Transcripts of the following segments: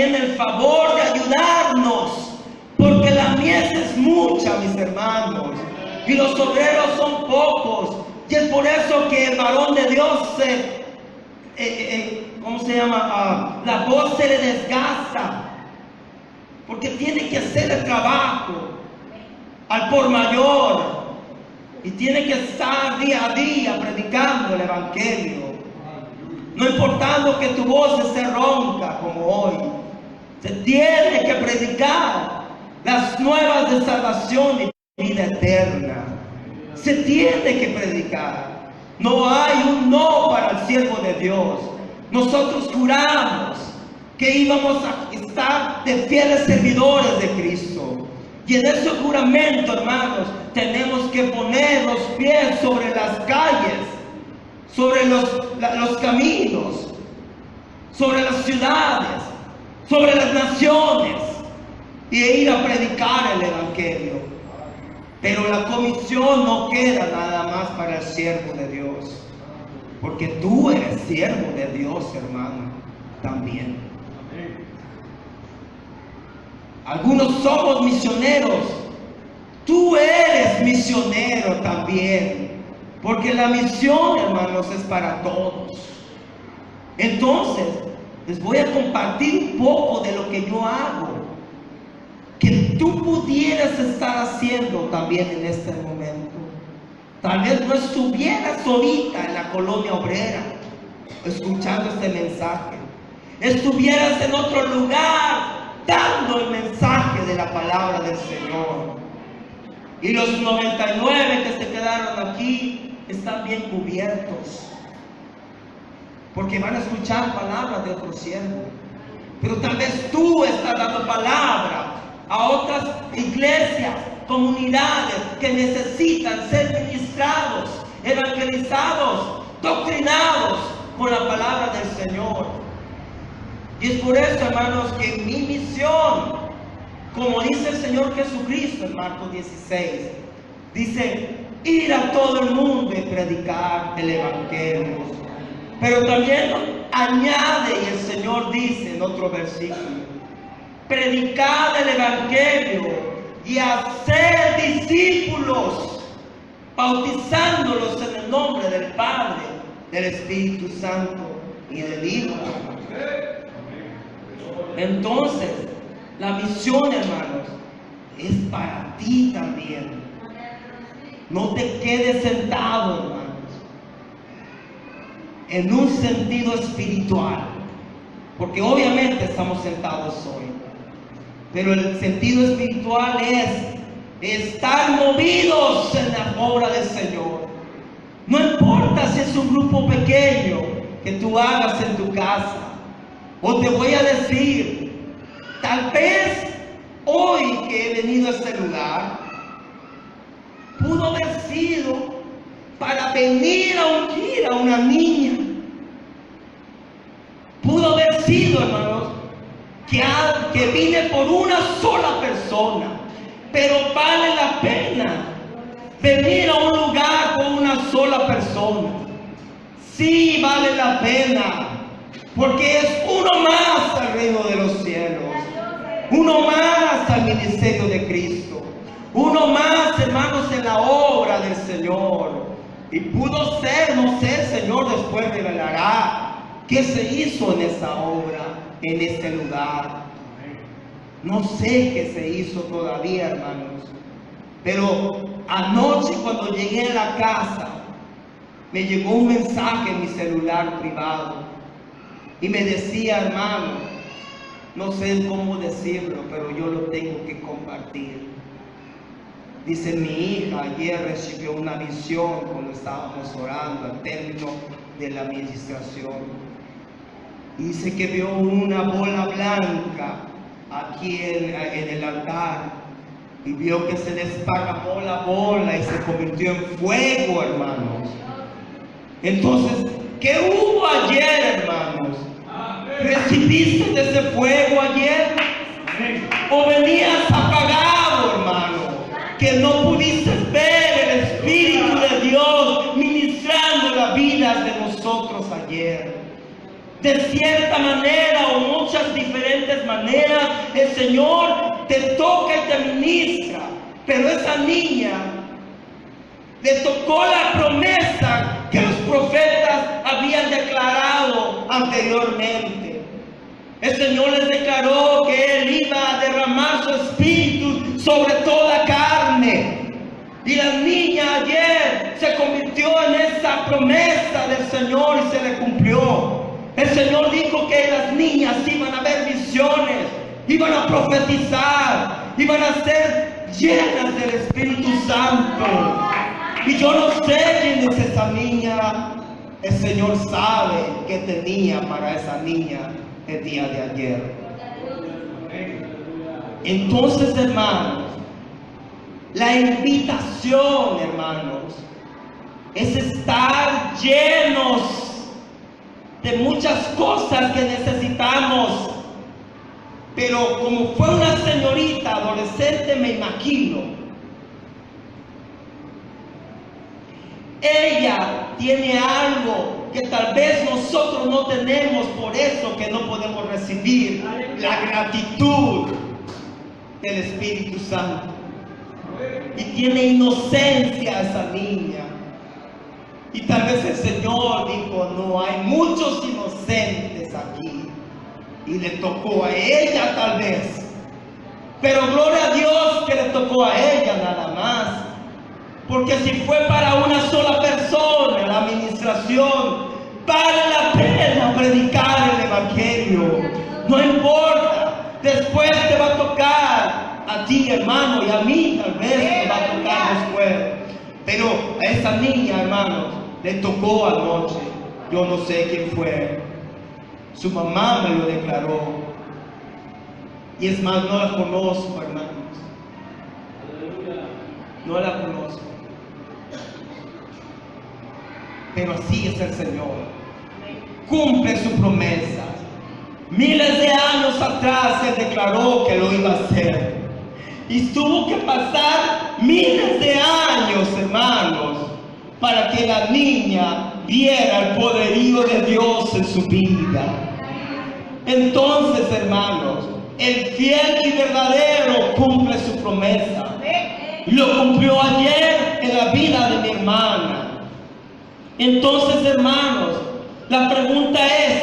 también el favor de ayudarnos, porque la mies es mucha, mis hermanos, y los obreros son pocos. Y es por eso que el varón de Dios la voz se le desgasta, porque tiene que hacer el trabajo al por mayor, y tiene que estar día a día predicando el evangelio, no importando que tu voz esté ronca como hoy. Se tiene que predicar las nuevas de salvación y vida eterna. Se tiene que predicar. No hay un no para el siervo de Dios. Nosotros juramos que íbamos a estar de fieles servidores de Cristo. Y en ese juramento, hermanos, tenemos que poner los pies sobre las calles, sobre los caminos, sobre las ciudades, sobre las naciones, y ir a predicar el evangelio. Pero la comisión no queda nada más para el siervo de Dios, porque tú eres siervo de Dios, hermano, también. Algunos somos misioneros. Tú eres misionero también, porque la misión, hermanos, es para todos. Entonces, les voy a compartir un poco de lo que yo hago, que tú pudieras estar haciendo también en este momento. Tal vez no estuvieras ahorita en la colonia obrera escuchando este mensaje, estuvieras en otro lugar dando el mensaje de la palabra del Señor, y los 99 que se quedaron aquí están bien cubiertos, porque van a escuchar palabras de otro siervo. Pero tal vez tú estás dando palabra a otras iglesias, comunidades que necesitan ser ministrados, evangelizados, doctrinados con la palabra del Señor. Y es por eso, hermanos, que mi misión, como dice el Señor Jesucristo en Marcos 16, dice: ir a todo el mundo y predicar el evangelio. Pero también añade, y el Señor dice en otro versículo: predicad el evangelio y hacer discípulos, bautizándolos en el nombre del Padre, del Espíritu Santo y del Hijo. Entonces, la misión, hermanos, es para ti también. No te quedes sentado, hermanos, en un sentido espiritual, porque obviamente estamos sentados hoy, pero el sentido espiritual es estar movidos en la obra del Señor. No importa si es un grupo pequeño que tú hagas en tu casa, o te voy a decir, tal vez hoy que he venido a este lugar, pudo haber sido para venir a ungir a una niña. Pudo haber sido, hermanos, que vine por una sola persona, pero vale la pena venir a un lugar con una sola persona. Sí, vale la pena, porque es uno más al reino de los cielos, uno más al ministerio de Cristo, uno más, hermanos, en la obra del Señor. Y pudo ser, no sé, el Señor después revelará qué se hizo en esa obra, en este lugar. No sé qué se hizo todavía, hermanos, pero anoche cuando llegué a la casa, me llegó un mensaje en mi celular privado y me decía: hermano, no sé cómo decirlo, pero yo lo tengo que compartir. Dice: mi hija ayer recibió una visión cuando estábamos orando al término de la administración. Y dice que vio una bola blanca aquí en el altar, y vio que se desparramó la bola y se convirtió en fuego, hermanos. Entonces, ¿qué hubo ayer, hermanos? ¿Recibiste de ese fuego ayer? ¿O venías apagado, hermano, que no pudiste ver el Espíritu de Dios ministrando la vida de nosotros ayer? De cierta manera o muchas diferentes maneras, el Señor te toca y te ministra. Pero esa niña le tocó la promesa que los profetas habían declarado anteriormente. El Señor les declaró que Él iba a derramar su espíritu sobre toda carne. Y la niña ayer se convirtió en esa promesa del Señor y se le cumplió. El Señor dijo que las niñas iban a ver visiones, iban a profetizar, iban a ser llenas del Espíritu Santo. Y yo no sé quién es esa niña. El Señor sabe qué tenía para esa niña el día de ayer. Entonces, hermanos, la invitación, hermanos, es estar llenos de muchas cosas que necesitamos. Pero como fue una señorita adolescente, me imagino, ella tiene algo que tal vez nosotros no tenemos, por eso que no podemos recibir la gratitud del Espíritu Santo. Y tiene inocencia esa niña. Y tal vez el Señor dijo, no, hay muchos inocentes aquí. Y le tocó a ella tal vez. Pero gloria a Dios que le tocó a ella nada más. Porque si fue para una sola persona la administración, vale la pena predicar el Evangelio. No importa, después te va a tocar a ti, hermano, y a mí tal vez te va a tocar después. Pero a esa niña, hermanos, le tocó anoche. Yo no sé quién fue. Su mamá me lo declaró. Y es más, no la conozco, hermanos. No la conozco. Pero así es el Señor. Cumple su promesa. Miles de años atrás Él declaró que lo iba a hacer. Y tuvo que pasar miles de años, hermanos, para que la niña viera el poderío de Dios en su vida. Entonces, hermanos, el fiel y verdadero cumple su promesa. Lo cumplió ayer en la vida de mi hermana. Entonces, hermanos, la pregunta es,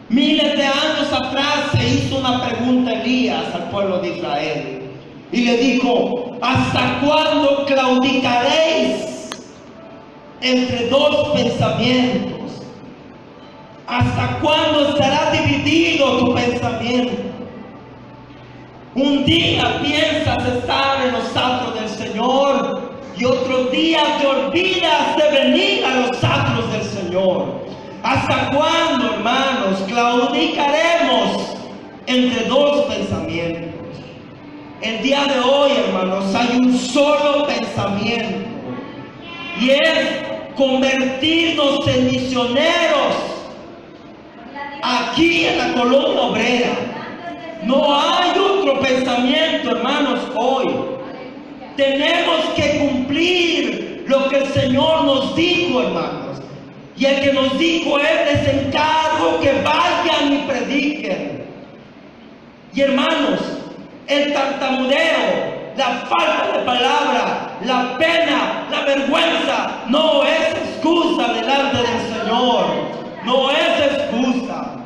miles de años atrás se hizo una pregunta Elías al pueblo de Israel. Y le dijo, ¿hasta cuándo claudicaréis entre dos pensamientos? ¿Hasta cuándo estará dividido tu pensamiento? Un día piensas estar en los atrios del Señor y otro día te olvidas de venir a los atrios del Señor. ¿Hasta cuándo, hermanos, claudicaremos entre dos pensamientos? El día de hoy, hermanos, hay un solo pensamiento y es convertirnos en misioneros aquí en la Colonia Obrera. No hay otro pensamiento, hermanos, hoy. Tenemos que cumplir lo que el Señor nos dijo, hermanos. Y el que nos dijo es, les encargo que vayan y prediquen. Y hermanos, el tartamudeo, la falta de palabra, la pena, la vergüenza, no es excusa delante del Señor. No es excusa.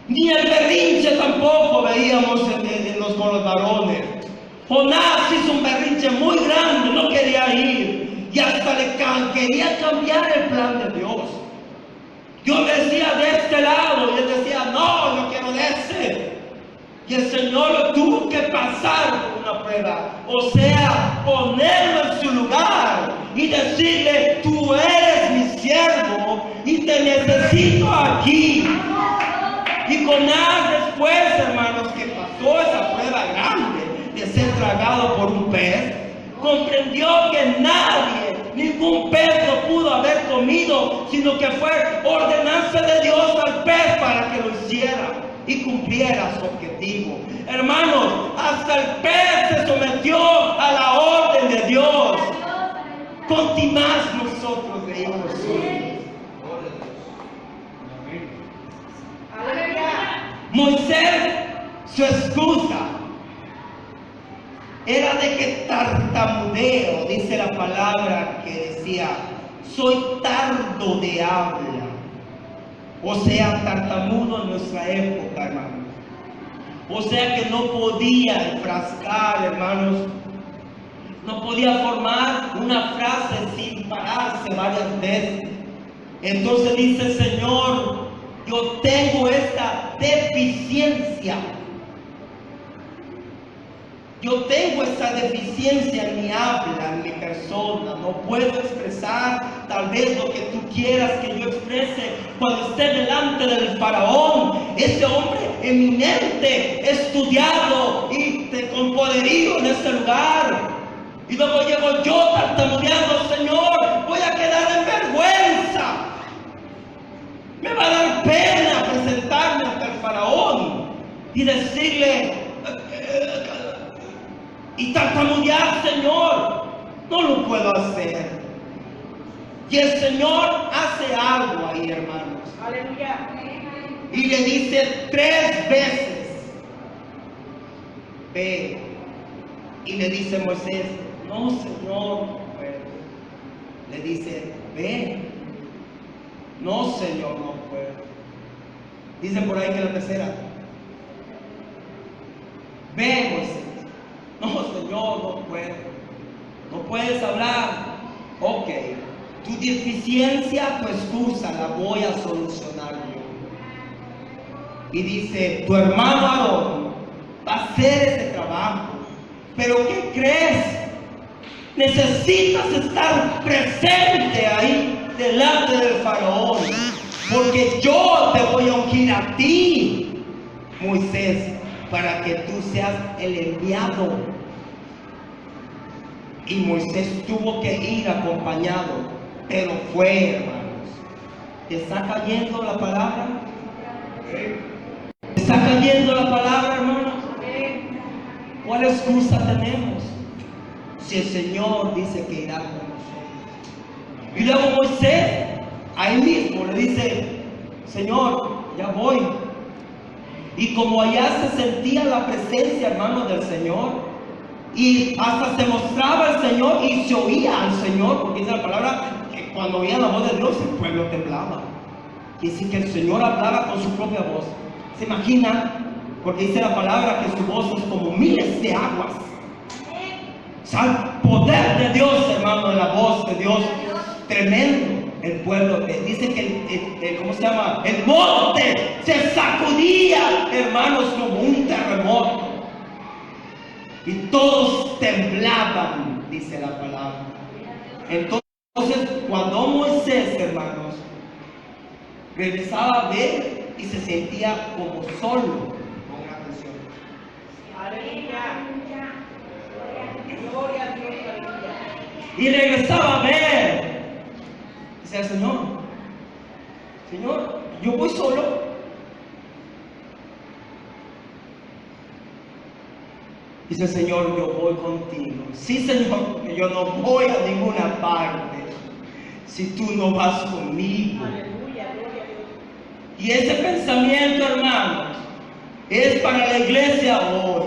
Ni el berrinche tampoco veíamos con los varones. Jonás hizo un berrinche muy grande, no quería ir. Y hasta quería cambiar el plan de Dios. Yo decía de este lado y él decía, no, yo quiero de ese. Y el Señor lo tuvo que pasar por una prueba. O sea, ponerlo en su lugar y decirle, tú eres mi siervo y te necesito aquí. Y Jonás después, hermanos, que pasó esa prueba grande de ser tragado por un pez, comprendió que nadie, ningún pez lo pudo haber comido, sino que fue ordenanza de Dios al pez para que lo hiciera y cumpliera su objetivo. Hermanos, hasta el pez se sometió a la orden de Dios. Con más nosotros de hijos suyos. Moisés, su excusa era de que tartamudeo, dice la palabra que decía, soy tardo de habla. O sea, tartamudo en nuestra época, hermanos. O sea que no podía enfrascar, hermanos. No podía formar una frase sin pararse varias veces. Entonces dice, Señor, yo tengo esta deficiencia. Yo tengo esa deficiencia en mi habla, en mi persona. No puedo expresar tal vez lo que tú quieras que yo exprese cuando esté delante del faraón. Ese hombre eminente, estudiado y con poderío en este lugar. Y luego llego yo tartamudeando, Señor, voy a quedar en vergüenza. Me va a dar pena presentarme ante el faraón y decirle y tartamudear, Señor, no lo puedo hacer. Y el Señor hace algo ahí, hermanos. Aleluya. Y le dice 3 veces, ve. Y le dice Moisés, no, Señor, no puedo. Le dice, ve. No, Señor, no puedo. Dice por ahí que la tercera, ve, Moisés. No, Señor, no puedo. No puedes hablar. Ok, tu deficiencia, tu excusa, la voy a solucionar yo. Y dice, tu hermano Aarón va a hacer ese trabajo. Pero ¿qué crees? Necesitas estar presente ahí delante del faraón. Porque yo te voy a ungir a ti, Moisés, para que tú seas el enviado. Y Moisés tuvo que ir acompañado, pero fue, hermanos. ¿Te está cayendo la palabra? ¿Te está cayendo la palabra, hermanos? ¿Cuál excusa tenemos? Si el Señor dice que irá con nosotros. Y luego Moisés, ahí mismo le dice, Señor, ya voy. Y como allá se sentía la presencia, hermano, del Señor, y hasta se mostraba el Señor y se oía al Señor, porque dice la palabra que cuando oía la voz de Dios el pueblo temblaba. Quiere decir que el Señor hablaba con su propia voz. ¿Se imaginan? Porque dice la palabra que su voz es como miles de aguas. O sea, el poder de Dios, hermano, la voz de Dios, tremendo. El pueblo, dice que ¿cómo se llama? El monte se sacudía, hermanos, como un terremoto. Y todos temblaban, dice la palabra. Entonces, cuando Moisés, hermanos, regresaba a ver y se sentía como solo. Pongan atención. Aleluya. Gloria a Dios, aleluya. Y regresaba a ver. Dice el Señor, Señor, yo voy solo. Dice el Señor, yo voy contigo. Sí, Señor, que yo no voy a ninguna parte si tú no vas conmigo. Aleluya, gloria a Dios. Y ese pensamiento, hermanos, es para la iglesia hoy.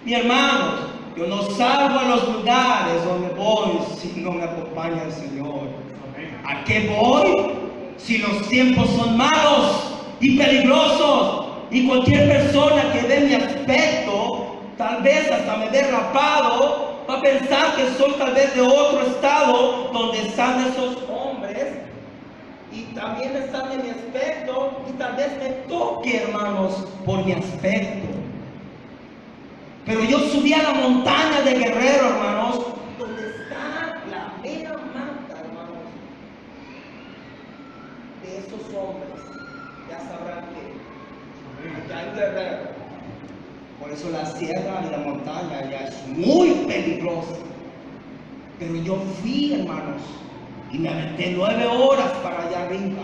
Mi hermanos, yo no salgo a los lugares donde voy si no me acompaña el Señor. ¿A qué voy? Si los tiempos son malos y peligrosos y cualquier persona que ve mi aspecto, tal vez hasta me ve rapado, va a pensar que soy tal vez de otro estado donde están esos hombres y también están en mi aspecto y tal vez me toque, hermanos, por mi aspecto. Pero yo subí a la montaña de Guerrero, hermanos, donde está la mera mata, hermanos, de esos hombres. Ya sabrán que allá en Guerrero, por eso la sierra y la montaña ya es muy peligrosa. Pero yo fui, hermanos, y me aventé 9 horas para allá arriba.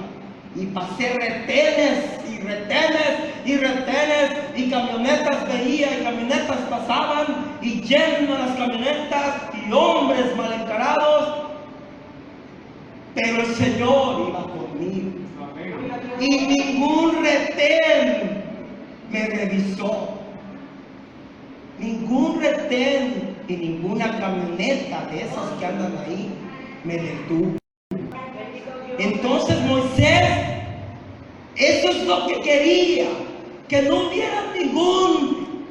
Y pasé retenes y retenes y retenes y camionetas veía y camionetas pasaban y llenas las camionetas y hombres mal encarados. Pero el Señor iba conmigo. Y ningún retén me revisó. Ningún retén y ninguna camioneta de esas que andan ahí me detuvo. Entonces Moisés, eso es lo que quería, que no hubiera ningún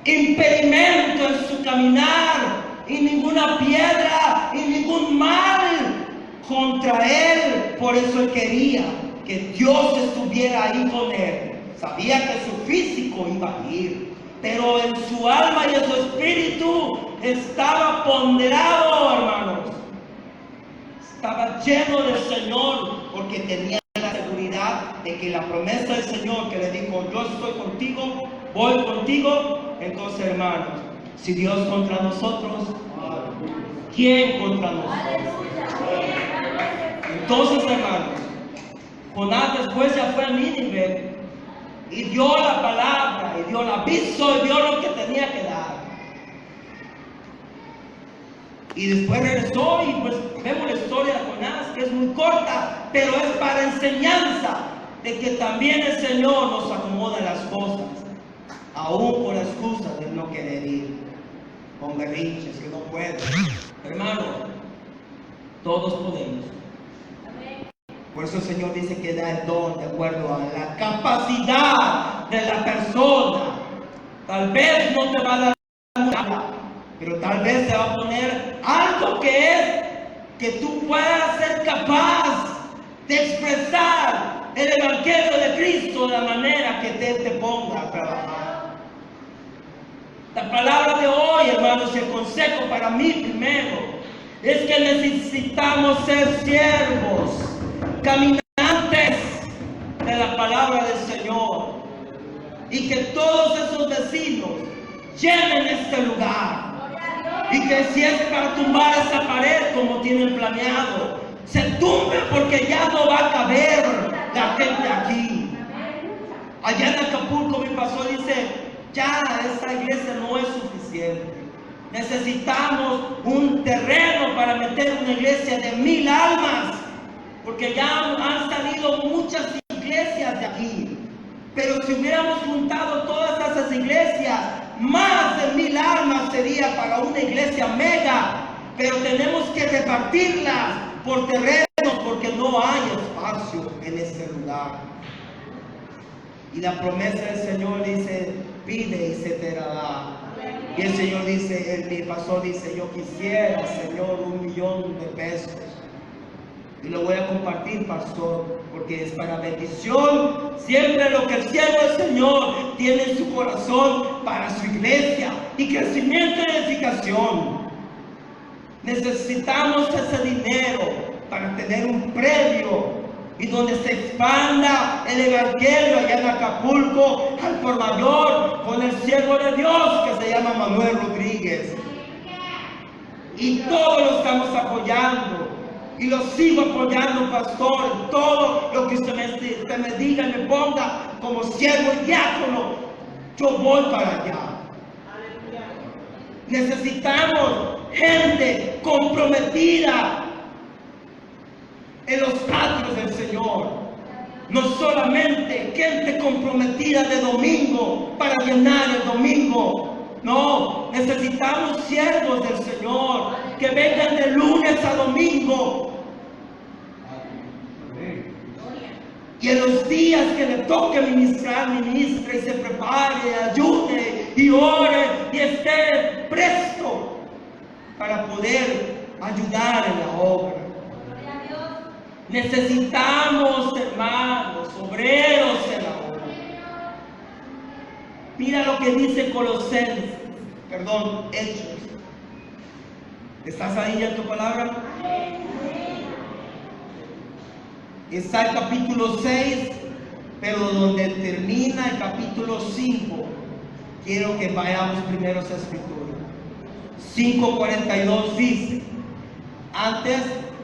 impedimento en su caminar, y ninguna piedra, y ningún mal contra él. Por eso él quería que Dios estuviera ahí con él. Sabía que su físico iba a ir, pero en su alma y en su espíritu estaba ponderado, hermanos. Estaba lleno del Señor, porque tenía la seguridad de que la promesa del Señor que le dijo: yo estoy contigo, voy contigo. Entonces, hermanos, si Dios contra nosotros, ¿quién contra nosotros? Entonces, hermanos, Jonás después ya fue a Nínive y dio la palabra, y dio el aviso, y dio lo que tenía que dar. Y después regresó, y pues vemos la historia de Jonás, que es muy corta, pero es para enseñanza de que también el Señor nos acomoda las cosas, aún por la excusa de no querer ir, con berrinches que no puede. Hermano, todos podemos. Por eso el Señor dice que da el don de acuerdo a la capacidad de la persona. Tal vez no te va a dar nada, pero tal vez te va a poner algo que tú puedas ser capaz de expresar el Evangelio de Cristo de la manera que te ponga a trabajar. La palabra de hoy, hermanos, y el consejo para mí primero, es que necesitamos ser siervos, caminantes de la palabra del Señor, y que todos esos vecinos llenen este lugar, y que si es para tumbar esa pared como tienen planeado, se tumbe, porque ya no va a caber la gente aquí. Allá en Acapulco mi pastor dice: ya esa iglesia no es suficiente, necesitamos un terreno para meter una iglesia de 1000 almas, porque ya han salido muchas iglesias de aquí. Pero si hubiéramos juntado todas esas iglesias, más de 1000 almas sería para una iglesia mega. Pero tenemos que repartirlas por terrenos, porque no hay espacio en ese lugar. Y la promesa del Señor dice: pide y se te dará. Y el Señor dice, mi pastor dice: yo quisiera, Señor, 1 millón de pesos. Y lo voy a compartir, pastor, porque es para bendición. Siempre lo que el cielo del Señor tiene en su corazón para su iglesia y crecimiento y edificación. Necesitamos ese dinero para tener un predio y donde se expanda el Evangelio allá en Acapulco al por mayor, con el siervo de Dios que se llama Manuel Rodríguez. Y todos lo estamos apoyando. Y lo sigo apoyando, pastor, en todo lo que usted me diga y me ponga como siervo y diácono. Yo voy para allá. Necesitamos gente comprometida en los atrios del Señor. No solamente gente comprometida de domingo para llenar el domingo. No, necesitamos siervos del Señor que vengan de lunes a domingo. Y en los días que le toque ministrar, ministre y se prepare, ayude y ore y esté presto para poder ayudar en la obra. Necesitamos, hermanos, obreros en la obra. Mira lo que dice Hechos. ¿Estás ahí en tu palabra? Está el capítulo 6, pero donde termina el capítulo 5, quiero que vayamos primero a esa escritura. 5:42 dice: antes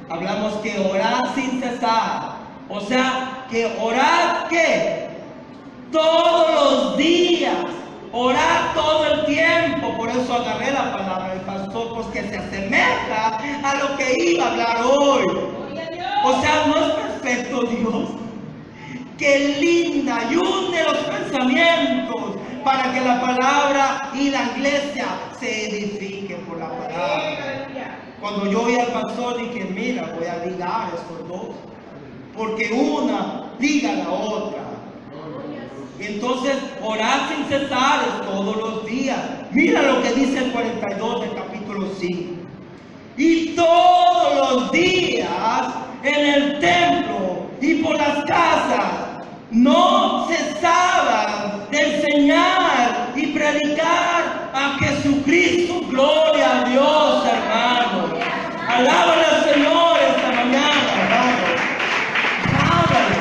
hablamos que orar sin cesar, o sea, que orar ¿qué? Todos los días, orar todo el tiempo. Por eso agarré la palabra del pastor, porque se asemeja a lo que iba a hablar hoy. O sea, no es perfecto Dios, que linda, y une los pensamientos para que la palabra y la iglesia se edifiquen por la palabra. Aleluya. Cuando yo oí al pastor dije, mira, voy a ligar estos dos, porque una liga a la otra. Entonces, orar sin cesar todos los días. Mira lo que dice el 42 del capítulo 5. Y todos los días en el templo y por las casas no cesaban de enseñar y predicar a Jesucristo. Gloria a Dios, hermano. Alábale al Señor esta mañana, hermano. Alábale.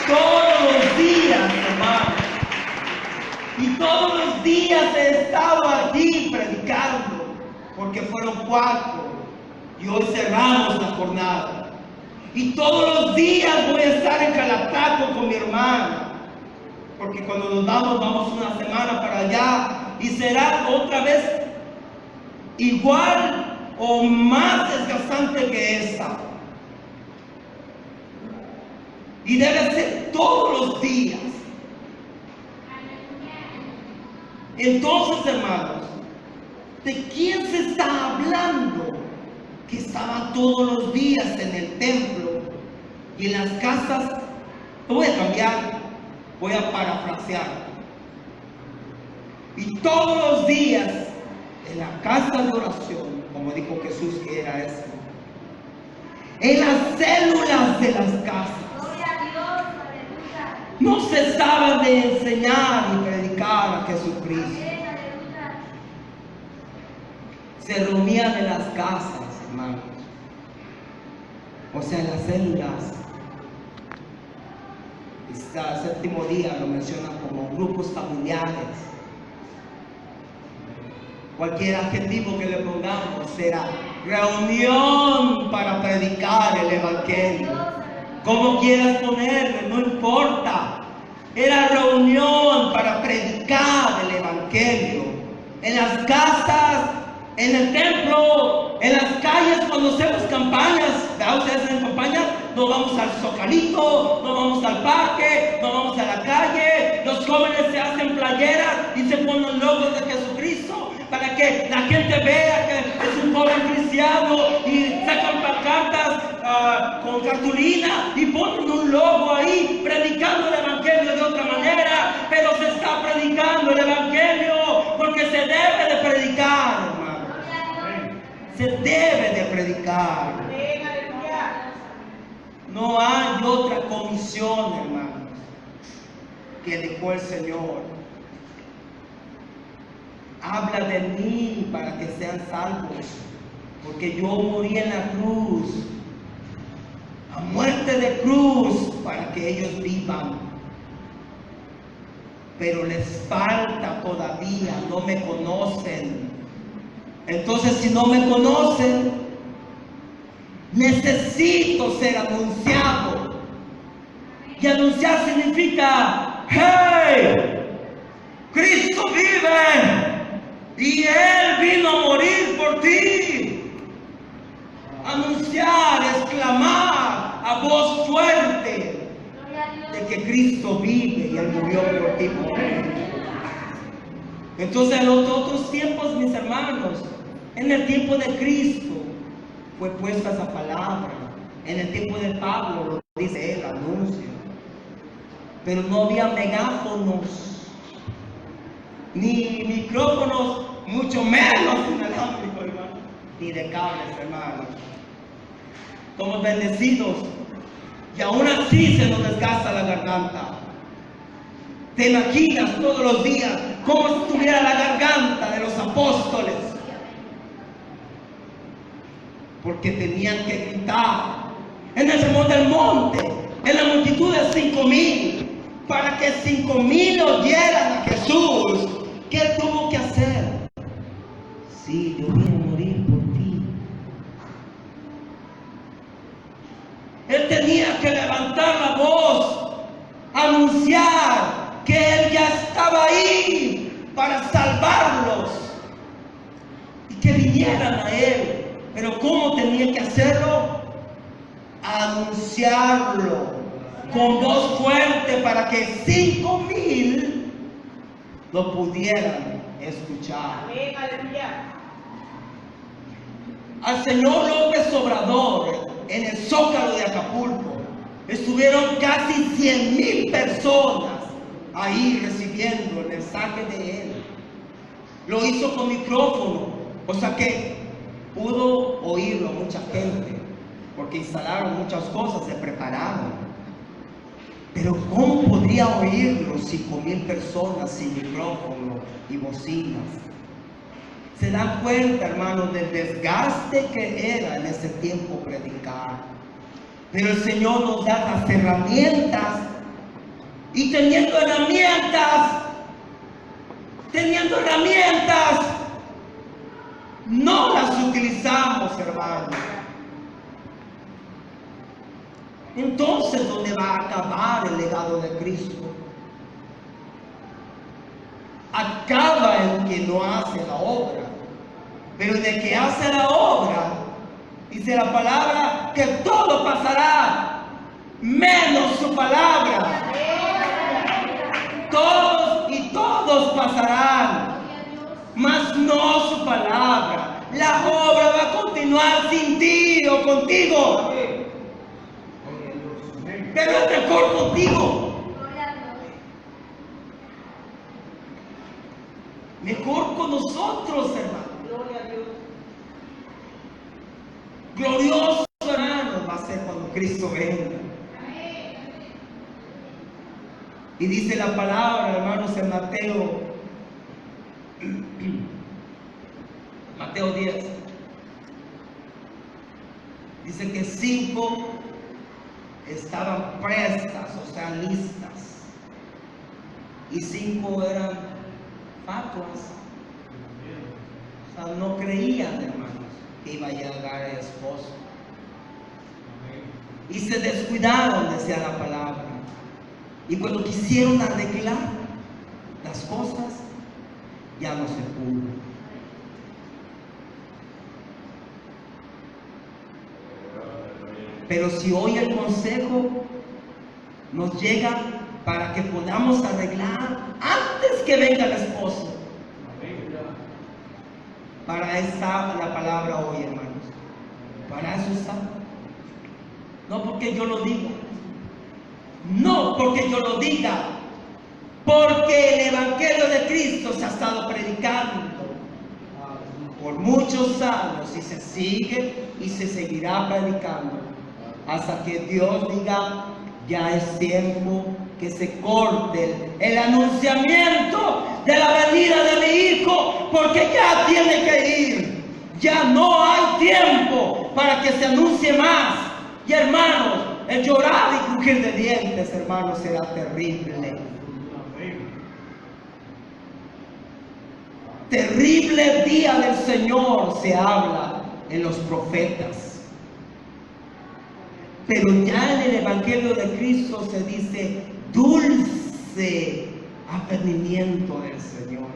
Todos los días, hermano. Y todos los días he estado aquí predicando, porque fueron 4 y hoy cerramos la jornada. Y todos los días voy a estar en Calataco con mi hermana, porque cuando nos vamos una semana para allá y será otra vez igual o más desgastante que esta. Y debe ser todos los días. Entonces, hermanos, ¿de quién se está hablando? Que estaban todos los días en el templo y en las casas. Lo voy a cambiar, voy a parafrasear. Y todos los días en la casa de oración, como dijo Jesús que era eso, en las células de las casas, no cesaban de enseñar y predicar a Jesucristo. Se reunían en las casas, hermanos. O sea, en las células. Este séptimo día lo mencionan como grupos familiares. Cualquier adjetivo que le pongamos será reunión para predicar el evangelio. Como quieras ponerle, no importa. Era reunión para predicar el evangelio. En las casas, en el templo, en las calles, cuando hacemos campañas. ¿Verdad? Ustedes hacen campañas, no vamos al Zocalito, no vamos al parque, no vamos a la calle. Los jóvenes se hacen playeras y se ponen logos de Jesucristo para que la gente vea que es un joven cristiano, y sacan pancartas con cartulina y ponen un logo ahí predicando el evangelio de otra manera. Pero se está predicando el evangelio porque se debe de predicar, hermano. Se debe de predicar. No hay otra comisión, hermanos, que dejó el Señor. Habla de mí para que sean salvos, porque yo morí en la cruz, a muerte de cruz, para que ellos vivan. Pero les falta todavía, no me conocen. Entonces, si no me conocen, necesito ser anunciado. Y anunciar significa: ¡hey! Cristo vive y Él vino a morir por ti. Anunciar es clamar a voz fuerte de que Cristo vive y Él murió por ti. Entonces, en los otros tiempos, mis hermanos, en el tiempo de Cristo fue puesta esa palabra. En el tiempo de Pablo lo dice él, anuncio. Pero no había megáfonos, ni micrófonos, mucho menos inalámbricos, hermano, ni de cables, hermano. Somos bendecidos y aún así se nos desgasta la garganta. ¿Te imaginas todos los días cómo estuviera la garganta de los apóstoles? Porque tenían que gritar en el sermón del monte, en la multitud de 5,000, para que 5,000 oyeran a Jesús. ¿Qué tuvo que hacer? Sí, yo vine a morir por ti. Él tenía que levantar la voz, anunciar que Él ya estaba ahí para salvarlos y que vinieran a Él. Pero ¿cómo tenía que hacerlo? Anunciarlo. con voz fuerte para que 5,000 lo pudieran escuchar. Amén, aleluya. Al señor López Obrador en el Zócalo de Acapulco estuvieron casi 100,000 personas ahí recibiendo el mensaje de él. Lo hizo con micrófono, o sea que pudo oírlo mucha gente, porque instalaron muchas cosas, se prepararon. Pero ¿cómo podría oírlo 5,000 personas sin micrófono y bocinas? Se dan cuenta, hermanos, del desgaste que era en ese tiempo predicar. Pero el Señor nos da las herramientas, y teniendo herramientas, no las utilizamos, hermanos. Entonces, ¿dónde va a acabar el legado de Cristo? Acaba en que no hace la obra, pero en el que hace la obra, dice la palabra que todo pasará, menos su palabra. Todos y todos pasarán, mas no su palabra. La obra va a continuar sin ti o contigo, pero es mejor contigo. Mejor con nosotros, hermano. Gloria a Dios. Glorioso, hermano, va a ser cuando Cristo venga. Y dice la palabra, hermanos, en Mateo 10. Dice que 5 estaban prestas, o sea, listas. Y 5 eran fatuas. O sea, no creían, hermanos, que iba a llegar el esposo. Y se descuidaron, decía la palabra. Y cuando quisieron arreglar las cosas, ya no se pudo. Pero si hoy el consejo nos llega para que podamos arreglar antes que venga el esposo, para eso está la palabra hoy, hermanos. Para eso está. No porque yo lo diga. No porque yo lo diga, porque el Evangelio de Cristo se ha estado predicando por muchos años y se sigue y se seguirá predicando hasta que Dios diga: ya es tiempo que se corte el anunciamiento de la venida de mi Hijo, porque ya tiene que ir. Ya no hay tiempo para que se anuncie más. Y hermanos, el llorar y crujir de dientes, hermanos, será terrible. Terrible día del Señor se habla en los profetas. Pero ya en el Evangelio de Cristo se dice dulce advenimiento del Señor.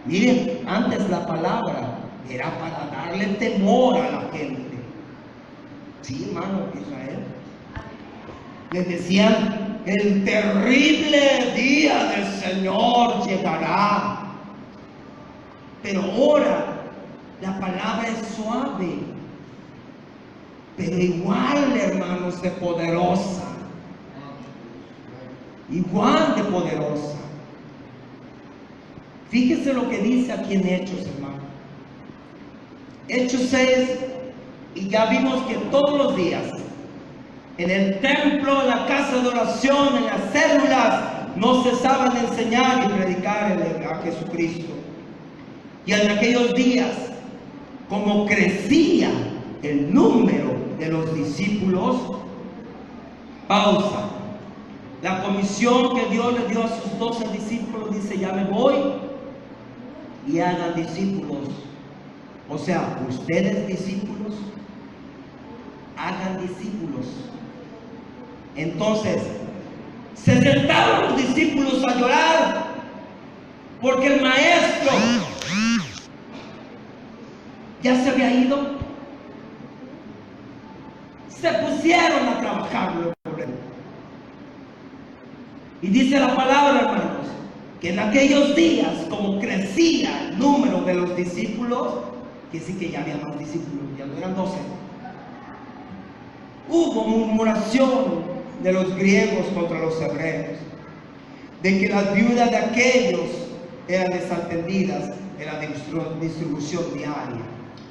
Miren, antes la palabra era para darle temor a la gente. Sí, hermano Israel. Les decían: el terrible día del Señor llegará. Pero ahora la palabra es suave, pero igual, hermanos, de poderosa. Igual de poderosa. Fíjese lo que dice aquí en Hechos, hermano. Hechos 6. Y ya vimos que todos los días, en el templo, en la casa de oración, en las células, no cesaban de enseñar y predicar a Jesucristo. Y en aquellos días, como crecía el número de los discípulos, pausa. La comisión que Dios le dio a sus 12 discípulos dice: ya me voy y hagan discípulos. O sea, ustedes discípulos, hagan discípulos. Entonces, se sentaron los discípulos a llorar porque el maestro ya se había ido. Se pusieron a trabajar por él. Y dice la palabra, hermanos, que en aquellos días, como crecía el número de los discípulos, que sí que ya había más discípulos, ya no eran 12, hubo murmuración de los griegos contra los hebreos, de que las viudas de aquellos eran desatendidas en la distribución diaria.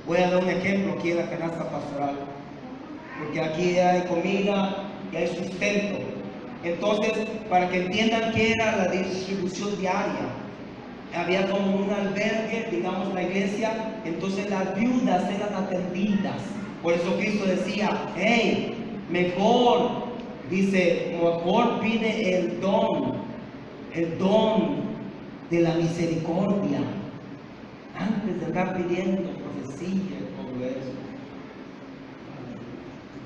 Voy a dar un ejemplo aquí en la canasta pastoral, porque aquí hay comida y hay sustento. Entonces, para que entiendan qué era la distribución diaria, había como un albergue, digamos la iglesia, entonces las viudas eran atendidas. Por eso Cristo decía, hey, mejor, dice, mejor pide el don de la misericordia, antes de andar pidiendo profecía y todo eso.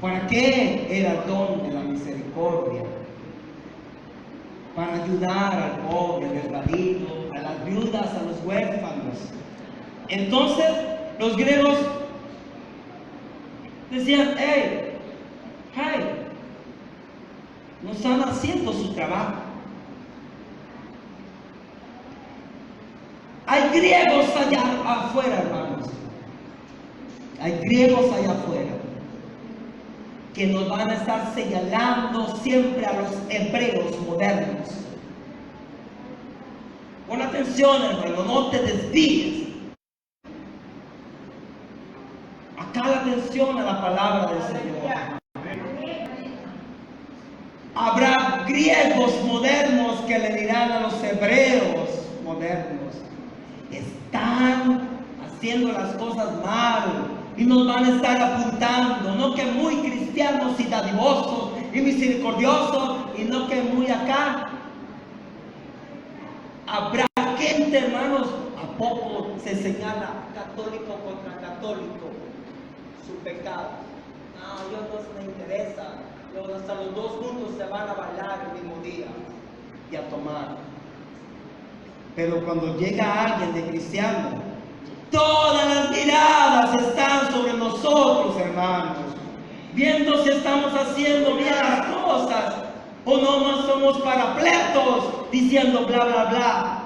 ¿Para qué era el don de la misericordia? Para ayudar al pobre, al desvalido, a las viudas, a los huérfanos. Entonces, los griegos decían, hey, no están haciendo su trabajo. Hay griegos allá afuera, hermanos. Hay griegos allá afuera que nos van a estar señalando siempre a los hebreos modernos. Pon atención, hermano, no te desvíes. Acá la atención a la palabra del Señor. Habrá griegos modernos que le dirán a los hebreos modernos, están haciendo las cosas mal. Y nos van a estar apuntando, no que muy cristianos y dadivosos y misericordiosos, y no que muy acá. Habrá gente, hermanos, ¿a poco se señala católico contra católico su pecado? No, a Dios no me interesa. Hasta los dos juntos se van a bailar el mismo día y a tomar. Pero cuando llega alguien de cristiano, todas las miradas están sobre nosotros, hermanos, viendo si estamos haciendo bien las cosas o no más somos parapletos diciendo bla bla bla.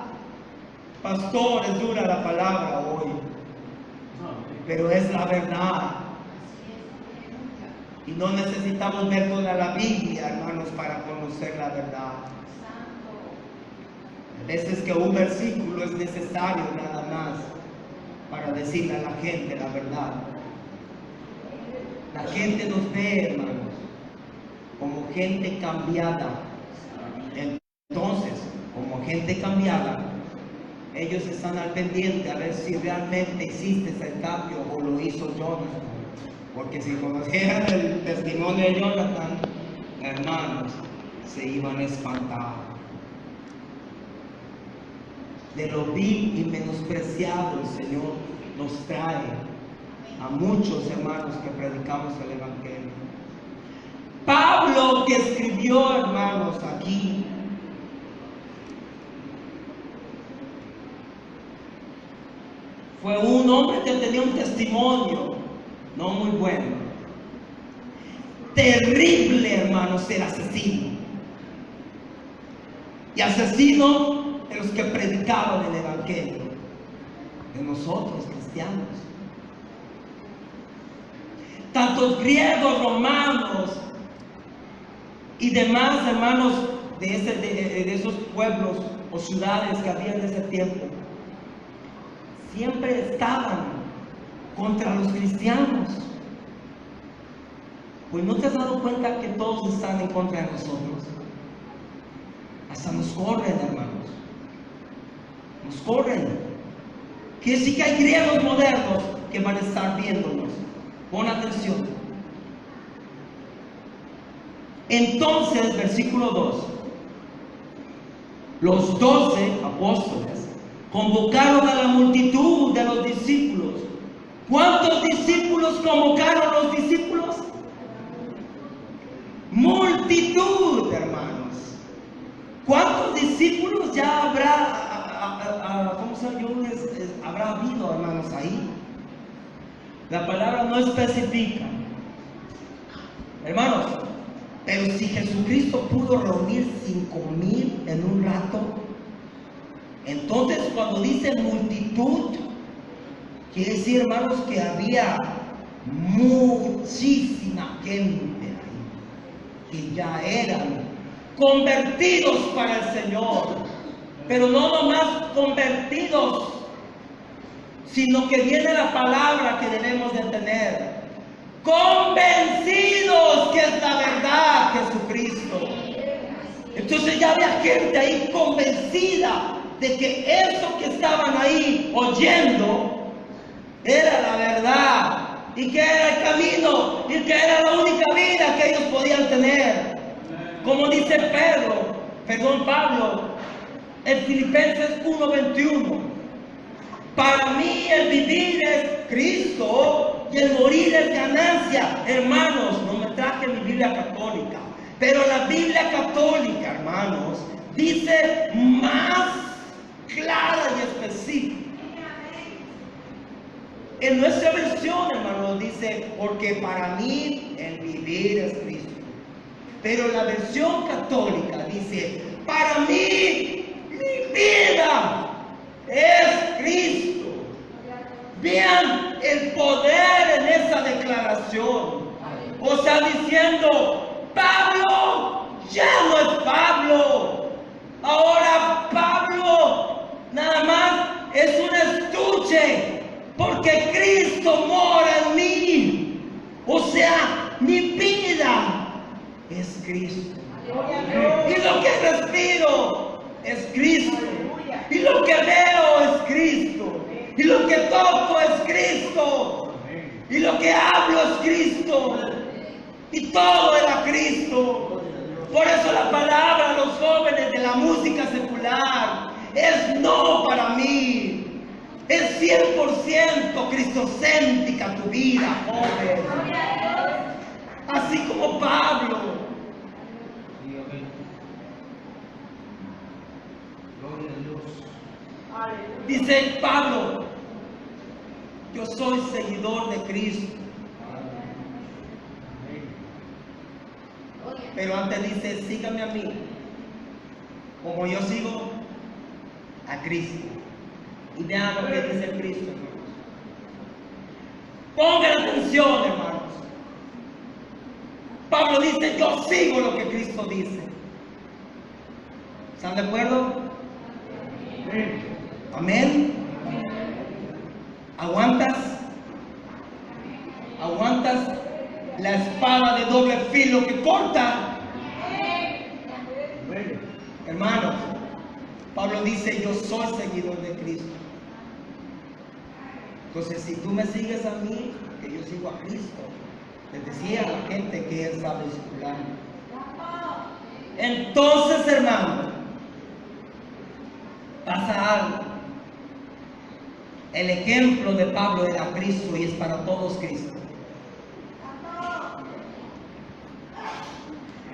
Pastor, es dura la palabra hoy, pero es la verdad. Y no necesitamos ver toda la Biblia, hermanos, para conocer la verdad. A veces que un versículo es necesario nada más para decirle a la gente la verdad. La gente nos ve, hermanos, como gente cambiada. Entonces, como gente cambiada, ellos están al pendiente a ver si realmente existe ese cambio o lo hizo Jonathan. Porque si conocieran el testimonio de Jonathan, hermanos, se iban a espantar de lo vil y menospreciado. El Señor nos trae a muchos hermanos que predicamos el Evangelio. Pablo, que escribió, hermanos, aquí, fue un hombre que tenía un testimonio no muy bueno. Terrible, hermanos, ser asesino. Y asesino de los que predicaban el Evangelio, de nosotros cristianos. Tantos griegos, romanos y demás hermanos de esos pueblos o ciudades que había en ese tiempo, siempre estaban contra los cristianos. Pues no te has dado cuenta que todos están en contra de nosotros. Hasta nos corren, hermanos. Nos corren. Que sí que hay griegos modernos que van a estar viéndonos. Pon atención. Entonces, versículo 2. Los 12 apóstoles convocaron a la multitud de los discípulos. ¿Cuántos discípulos convocaron los discípulos? Multitud, hermanos. ¿Cuántos discípulos ya habrá, habrá habido, hermanos, ahí? La palabra no especifica. Hermanos, Pero si Jesucristo pudo reunir 5,000 en un rato, entonces cuando dice multitud, quiere decir, hermanos, que había muchísima gente ahí, que ya eran convertidos para el Señor. Pero no nomás convertidos, sino que viene la palabra que debemos de tener. Convencidos que es la verdad Jesucristo. Entonces ya había gente ahí convencida de que eso que estaban ahí oyendo era la verdad y que era el camino y que era la única vida que ellos podían tener. Como dice Pablo en Filipenses 1:21, para mí el vivir es Cristo y el morir es ganancia. Hermanos, no me traje mi Biblia católica, pero la Biblia católica, hermanos, dice más clara y específica. En nuestra versión, hermanos, dice, porque para mí el vivir es Cristo. Pero la versión católica dice, para mí mi vida es Cristo. Vean el poder en esa declaración. O sea, diciendo, Pablo ya no es Pablo. Ahora Pablo nada más es un estuche, porque Cristo mora en mí. O sea, mi vida es Cristo. Y lo que respiro es Cristo. Y lo que veo es Cristo. Y lo que toco es Cristo. Y lo que hablo es Cristo. Y todo era Cristo. Por eso la palabra a los jóvenes de la música secular es no para mí. Es 100% cristocéntrica tu vida, joven. Así como Pablo. Dice Pablo, yo soy seguidor de Cristo. Pero antes dice, sígame a mí, como yo sigo a Cristo. Y vean lo que dice Cristo, hermanos. Pongan atención, hermanos. Pablo dice, yo sigo lo que Cristo dice. ¿Están de acuerdo? Amén. ¿Aguantas? ¿Aguantas la espada de doble filo que corta? Hermanos, Pablo dice, yo soy seguidor de Cristo. Entonces, si tú me sigues a mí, que yo sigo a Cristo, les decía a la gente que él sabe circular. Entonces, hermanos, pasa algo. El ejemplo de Pablo era Cristo y es para todos Cristo.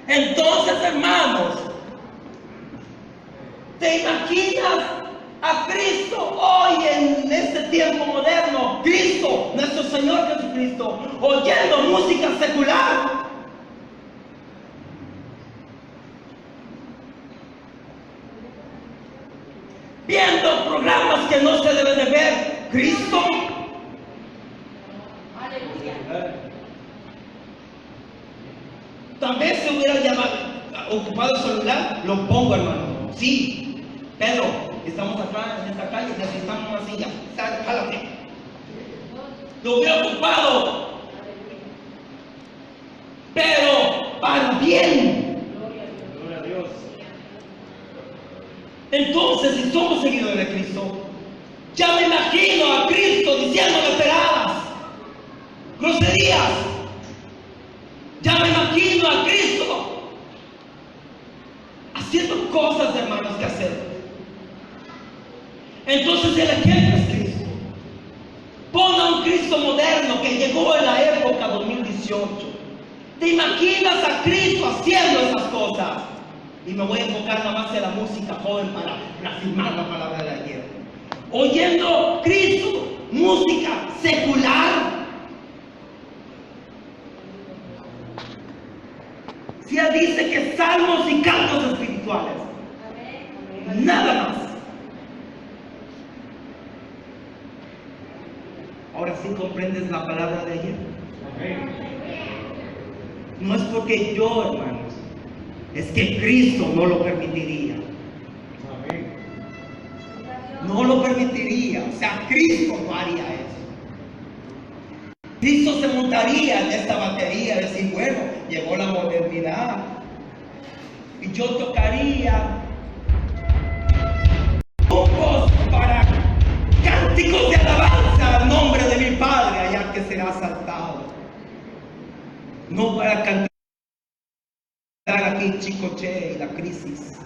Entonces, hermanos, ¿te imaginas a Cristo hoy en este tiempo moderno? Cristo, nuestro Señor Jesucristo, oyendo música secular. Viendo programas que no se deben de ver. Cristo. Tal vez se hubiera ocupado el celular, lo pongo, hermano. Sí, Pedro, estamos acá en esta calle, necesitamos una silla. Jálate. Lo hubiera ocupado, pero para bien. Gloria a Dios. Entonces, si somos seguidores de Cristo, ya me imagino a Cristo diciéndole peradas, groserías. Ya me imagino a Cristo haciendo cosas, hermanos, que hacer. Entonces el ejemplo es Cristo. Pon a un Cristo moderno que llegó en la época 2018. ¿Te imaginas a Cristo haciendo esas cosas? Y me voy a enfocar nada más en la música joven para reafirmar la palabra de ayer. Oyendo Cristo, música secular. Si Él dice que salmos y cantos espirituales, nada más. Ahora sí comprendes la palabra de ayer. No es porque yo, hermanos, es que Cristo no lo permitiría. No lo permitiría. O sea, Cristo no haría eso. Cristo se montaría en esta batería, decir, bueno, llegó la modernidad y yo tocaría grupos para cánticos de alabanza al nombre de mi Padre allá que será exaltado, no para cantar aquí Chicoche y la crisis.